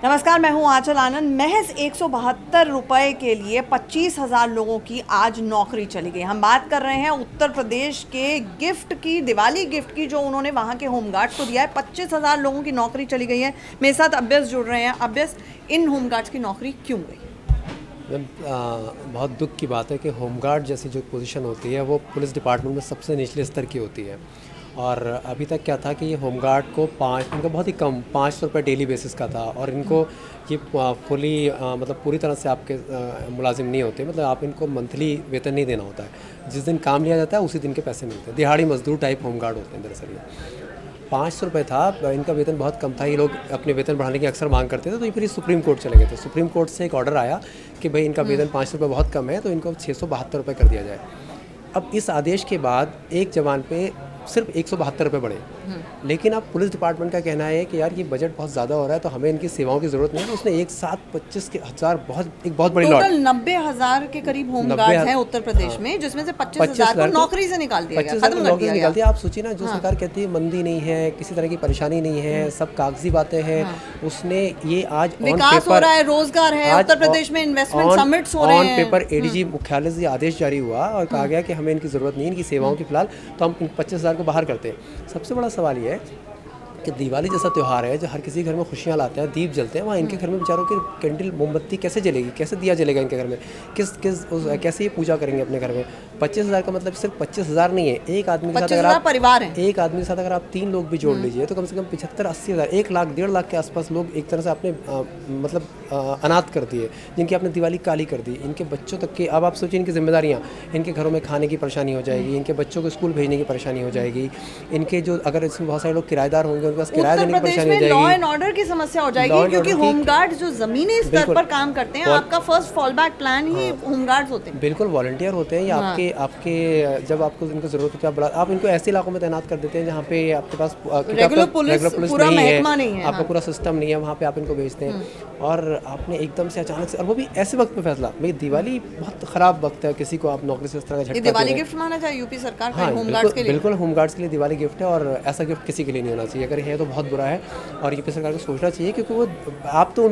नमस्कार, मैं हूं आंचल आनंद। महज 172 रुपए के लिए 25,000 लोगों की आज नौकरी चली गई। हम बात कर रहे हैं उत्तर प्रदेश के गिफ्ट की, दिवाली गिफ्ट की, जो उन्होंने वहां के होमगार्ड्स को दिया है। 25,000 लोगों की नौकरी चली गई है। मेरे साथ अभ्यस जुड़ रहे हैं। अभ्यस, इन होमगार्ड्स की नौकरी क्यों गई? बहुत दुख की बात है कि होमगार्ड जैसी जो पोजीशन होती है वो पुलिस डिपार्टमेंट में सबसे निचले स्तर की होती है। और अभी तक क्या था कि ये होमगार्ड को इनका बहुत ही कम 500 रुपये डेली बेसिस का था। और इनको ये फुली मतलब पूरी तरह से आपके मुलाजिम नहीं होते, मतलब आप इनको मंथली वेतन नहीं देना होता है। जिस दिन काम लिया जाता है उसी दिन के पैसे मिलते हैं। दिहाड़ी मजदूर टाइप होमगार्ड होते हैं दरअसल। ये 500 रुपये था, इनका वेतन बहुत कम था। ये लोग अपने वेतन बढ़ाने की अक्सर मांग करते थे, तो ये फिर सुप्रीम कोर्ट चले गए थे। सुप्रीम कोर्ट से एक ऑर्डर आया कि भाई इनका वेतन 500 रुपये बहुत कम है, तो इनको 672 रुपये कर दिया जाए। अब इस आदेश के बाद एक जवान पे सिर्फ 172 रुपये बढ़े। लेकिन अब पुलिस डिपार्टमेंट का कहना है कि यार ये बजट बहुत ज़्यादा हो रहा है, तो हमें इनकी सेवाओं की ज़रूरत नहीं है। तो उसने एक साथ 25,000 एक बहुत बड़ी लॉट, 90,000 के करीब होमगार्ड्स हैं उत्तर प्रदेश में, जिसमें से 25,000 को नौकरी से निकाल दिया गया, खत्म कर दिया गया। आप सोचिए ना, जो सरकार कहती है मंदी नहीं है, किसी तरह की परेशानी नहीं है, सब कागजी बातें हैं, उसने ये आज विकास हो रहा है, रोजगार है उत्तर प्रदेश में, इन्वेस्टमेंट समिट्स हो रहे हैं। ऑन पेपर एडीजी मुख्यालय से आदेश जारी हुआ और कहा गया कि हमें इनकी ज़रूरत नहीं है, इनकी सेवाओं की फिलहाल, तो हम 25,000 को बाहर करते हैं। सबसे बड़ा सवाल ये है कि दिवाली जैसा त्यौहार है जो हर किसी घर में खुशियाँ लाते हैं, दीप जलते हैं, वहाँ इनके घर में बेचारों की कैंडल मोमबत्ती कैसे जलेगी, कैसे दिया जलेगा इनके घर में? कैसे ये पूजा करेंगे अपने घर में? 25,000 का मतलब सिर्फ 25,000 नहीं है। एक आदमी के साथ अगर आप परिवार है, एक आदमी के साथ अगर आप 3 लोग भी जोड़ लीजिए तो कम से कम 75-80 हज़ार, 1 लाख 1.5 लाख के आसपास लोग एक तरह से आपने मतलब अनाथ कर दिए, जिनकी आपने दिवाली काली कर दी। इनके बच्चों तक की अब आप सोचिए इनकी जिम्मेदारियाँ, इनके घरों में खाने की परेशानी हो जाएगी, इनके बच्चों को स्कूल भेजने की परेशानी हो जाएगी, इनके जो अगर इसमें बहुत सारे लोग किराएदार होंगे उनके पास किराया देने की परेशानी हो जाएगी, लॉ एंड ऑर्डर की समस्या हो जाएगी, क्योंकि होमगार्ड जो जमीनी स्तर पर काम करते हैं, आपका फर्स्ट फॉल बैक प्लान ही होमगार्ड्स होते हैं। बिल्कुल वॉलंटियर होते हैं। ये आपके जब आपको इनको जरूरत होती है आप इनको ऐसे इलाकों में तैनात कर देते हैं जहाँ पे आपके पास रेगुलर पुलिस नहीं है, आपका पूरा सिस्टम नहीं है, वहाँ पे आप इनको भेजते हैं। और आपने एकदम से अचानक से, और वो भी ऐसे वक्त में फैसला, भाई दिवाली बहुत खराब वक्त है, किसी को आप नौकरी से इस तरह का झटका, दिवाली गिफ्ट माना जाए यूपी सरकार का होमगार्ड्स के लिए? बिल्कुल होमगार्ड्स के लिए दिवाली गिफ्ट है, और ऐसा गिफ्ट किसी के लिए नहीं होना चाहिए। अगर है तो बहुत बुरा है और यूपी सरकार को सोचना चाहिए, क्योंकि वो आपको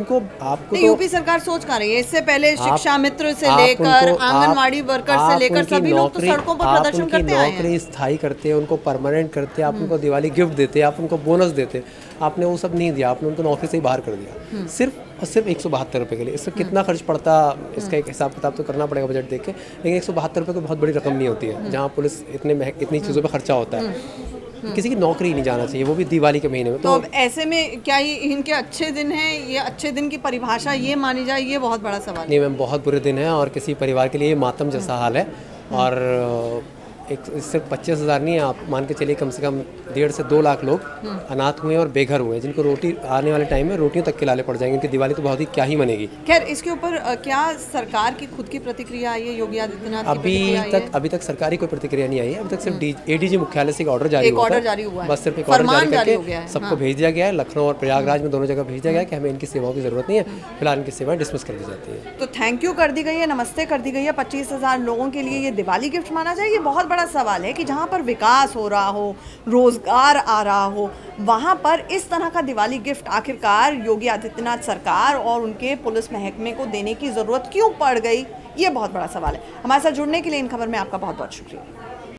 तो यूपी सरकार सोच कर रही है। इससे पहले शिक्षा मित्र से लेकर आंगनवाड़ी वर्कर से लेकर सभी लोग तो सड़कों पर प्रदर्शन करते आए हैं। नौकरी स्थायी करते हैं, उनको परमानेंट करते हैं, आप उनको दिवाली गिफ्ट देते हैं, आप उनको बोनस देते हैं। आपने वो सब नहीं दिया, आपने उनको नौकरी से ही बाहर कर दिया सिर्फ 172 रुपये के लिए। इससे कितना खर्च पड़ता, इसका एक हिसाब किताब तो करना पड़ेगा बजट देख के, लेकिन 172 रुपये कोई बहुत बड़ी रकम नहीं होती है, जहाँ पुलिस इतनी चीज़ों पर खर्चा होता है। किसी की नौकरी नहीं जाना चाहिए, वो भी दिवाली के महीने में। तो अब ऐसे में क्या ये इनके अच्छे दिन हैं? ये अच्छे दिन की परिभाषा ये मानी जाए, ये बहुत बड़ा सवाल है। नहीं मैम, बहुत बुरे दिन है और किसी परिवार के लिए मातम जैसा हाल है। और सिर्फ 25,000 नहीं है, आप मान के चलिए कम से कम 1.5 से 2 लाख लोग अनाथ हुए हैं और बेघर हुए हैं, जिनको रोटी आने वाले टाइम में रोटियों तक के लाले पड़ जाएंगे। उनकी दिवाली तो बहुत ही क्या ही मनेगी। खैर, इसके ऊपर क्या सरकार की खुद की प्रतिक्रिया आई है? योगी आदित्यनाथ अभी तक सरकारी कोई प्रतिक्रिया नहीं आई है। अभी तक सिर्फ एडीजी मुख्यालय से ऑर्डर जारी हुआ है, बस सिर्फ एक ऑर्डर जारी करके सबको भेज दिया गया है। लखनऊ और प्रयागराज में दोनों जगह भेज दिया गया है कि हमें इनकी सेवाओं की जरूरत नहीं है, फिलहाल इनकी सेवाएं डिसमिस कर दी जाती है। तो थैंक यू कर दी गई है, नमस्ते कर दी गई है। 25,000 लोगों के लिए ये दिवाली गिफ्ट माना जाए, ये बहुत बड़ा सवाल है कि जहाँ पर विकास हो रहा हो, रोजगार आ रहा हो, वहाँ पर इस तरह का दिवाली गिफ्ट आखिरकार योगी आदित्यनाथ सरकार और उनके पुलिस महकमे को देने की ज़रूरत क्यों पड़ गई? ये बहुत बड़ा सवाल है। हमारे साथ जुड़ने के लिए इन खबर में आपका बहुत बहुत शुक्रिया।